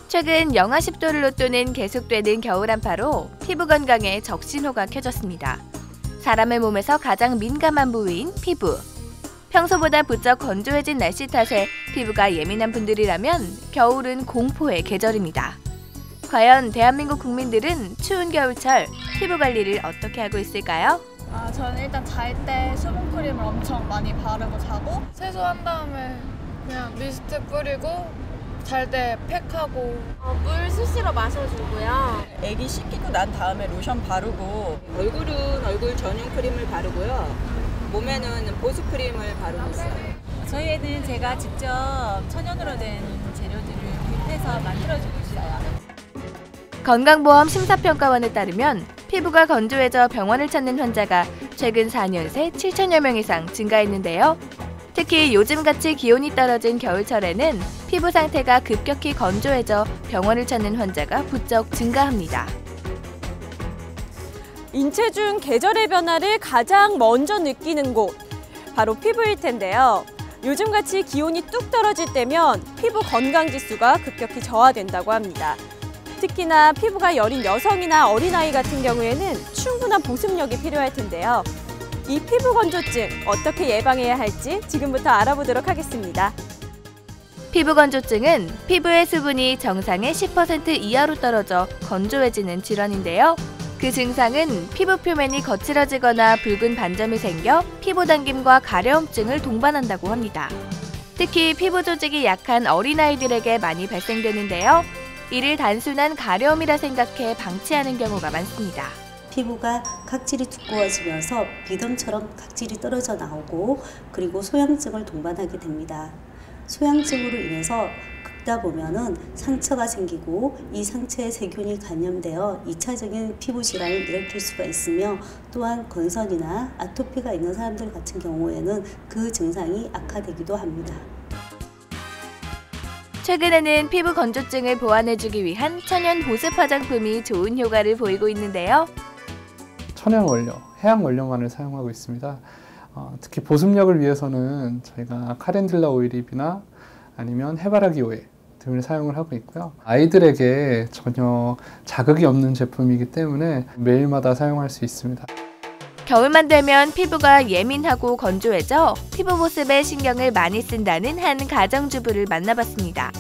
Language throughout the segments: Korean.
최근 영하 10도를 웃도는 계속되는 겨울 한파로 피부 건강에 적신호가 켜졌습니다. 사람의 몸에서 가장 민감한 부위인 피부. 평소보다 부쩍 건조해진 날씨 탓에 피부가 예민한 분들이라면 겨울은 공포의 계절입니다. 과연 대한민국 국민들은 추운 겨울철 피부 관리를 어떻게 하고 있을까요? 저는 일단 잘 때 수분크림을 엄청 많이 바르고 자고 세수한 다음에 그냥 미스트 뿌리고 잘 때 팩하고 물 수시로 마셔주고요. 애기 씻기고 난 다음에 로션 바르고 얼굴은 얼굴 전용 크림을 바르고요. 몸에는 보습크림을 바르고 있어요. 저희 애는 제가 직접 천연으로 된 재료들을 구입해서 만들어주고 있어요. 건강보험 심사평가원에 따르면 피부가 건조해져 병원을 찾는 환자가 최근 4년 새 7천여 명 이상 증가했는데요. 특히 요즘같이 기온이 떨어진 겨울철에는 피부 상태가 급격히 건조해져 병원을 찾는 환자가 부쩍 증가합니다. 인체 중 계절의 변화를 가장 먼저 느끼는 곳, 바로 피부일 텐데요. 요즘같이 기온이 뚝 떨어질 때면 피부 건강지수가 급격히 저하된다고 합니다. 특히나 피부가 여린 여성이나 어린아이 같은 경우에는 충분한 보습력이 필요할 텐데요. 이 피부 건조증 어떻게 예방해야 할지 지금부터 알아보도록 하겠습니다. 피부 건조증은 피부의 수분이 정상의 10% 이하로 떨어져 건조해지는 질환인데요. 그 증상은 피부 표면이 거칠어지거나 붉은 반점이 생겨 피부 당김과 가려움증을 동반한다고 합니다. 특히 피부 조직이 약한 어린아이들에게 많이 발생되는데요. 이를 단순한 가려움이라 생각해 방치하는 경우가 많습니다. 피부가 각질이 두꺼워지면서 비듬처럼 각질이 떨어져 나오고 그리고 소양증을 동반하게 됩니다. 소양증으로 인해서 긁다 보면은 상처가 생기고 이 상처에 세균이 감염되어 2차적인 피부 질환을 일으킬 수가 있으며 또한 건선이나 아토피가 있는 사람들 같은 경우에는 그 증상이 악화되기도 합니다. 최근에는 피부 건조증을 보완해주기 위한 천연 보습 화장품이 좋은 효과를 보이고 있는데요. 천연 원료, 해양 원료만을 사용하고 있습니다. 특히 보습력을 위해서는 저희가 카렌듈라 오일잎이나 아니면 해바라기 오일 등을 사용을 하고 있고요. 아이들에게 전혀 자극이 없는 제품이기 때문에 매일마다 사용할 수 있습니다. 겨울만 되면 피부가 예민하고 건조해져 피부 보습에 신경을 많이 쓴다는 한 가정주부를 만나봤습니다.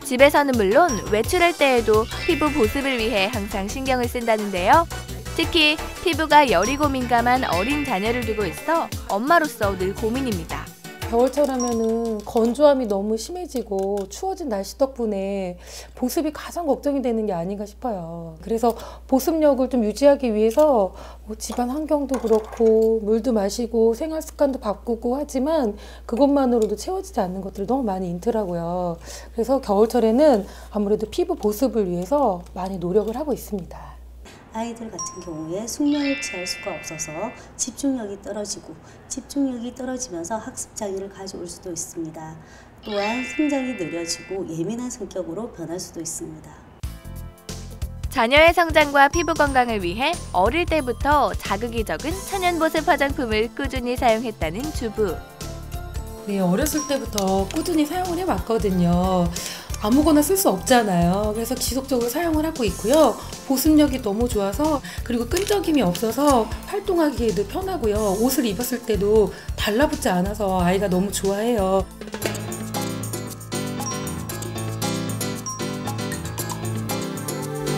집에서는 물론 외출할 때에도 피부 보습을 위해 항상 신경을 쓴다는데요. 특히 피부가 여리고 민감한 어린 자녀를 두고 있어 엄마로서 늘 고민입니다. 겨울철 하면은 건조함이 너무 심해지고 추워진 날씨 덕분에 보습이 가장 걱정이 되는 게 아닌가 싶어요. 그래서 보습력을 좀 유지하기 위해서 집안 환경도 그렇고 물도 마시고 생활 습관도 바꾸고 하지만 그것만으로도 채워지지 않는 것들이 너무 많이 있더라고요. 그래서 겨울철에는 아무래도 피부 보습을 위해서 많이 노력을 하고 있습니다. 아이들 같은 경우에 숙면을 취할 수가 없어서 집중력이 떨어지면서 학습장애를 가져올 수도 있습니다. 또한 성장이 느려지고 예민한 성격으로 변할 수도 있습니다. 자녀의 성장과 피부 건강을 위해 어릴 때부터 자극이 적은 천연 보습 화장품을 꾸준히 사용했다는 주부. 네, 어렸을 때부터 꾸준히 사용을 해왔거든요. 아무거나 쓸 수 없잖아요. 그래서 지속적으로 사용을 하고 있고요. 보습력이 너무 좋아서 그리고 끈적임이 없어서 활동하기에도 편하고요. 옷을 입었을 때도 달라붙지 않아서 아이가 너무 좋아해요.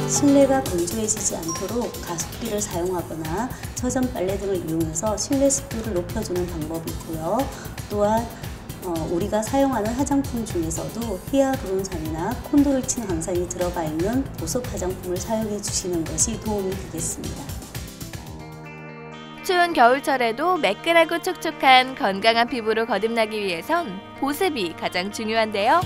실내가 건조해지지 않도록 가습기를 사용하거나 젖은 빨래 등을 이용해서 실내 습도를 높여주는 방법이 있고요. 또한 우리가 사용하는 화장품 중에서도 히아루론산이나 콘드로이친 항산이 들어가 있는 보습 화장품을 사용해 주시는 것이 도움이 되겠습니다. 추운 겨울철에도 매끈하고 촉촉한 건강한 피부로 거듭나기 위해선 보습이 가장 중요한데요.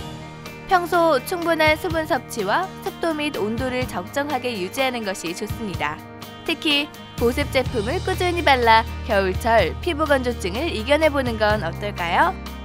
평소 충분한 수분 섭취와 습도 및 온도를 적정하게 유지하는 것이 좋습니다. 특히 보습 제품을 꾸준히 발라 겨울철 피부 건조증을 이겨내보는 건 어떨까요?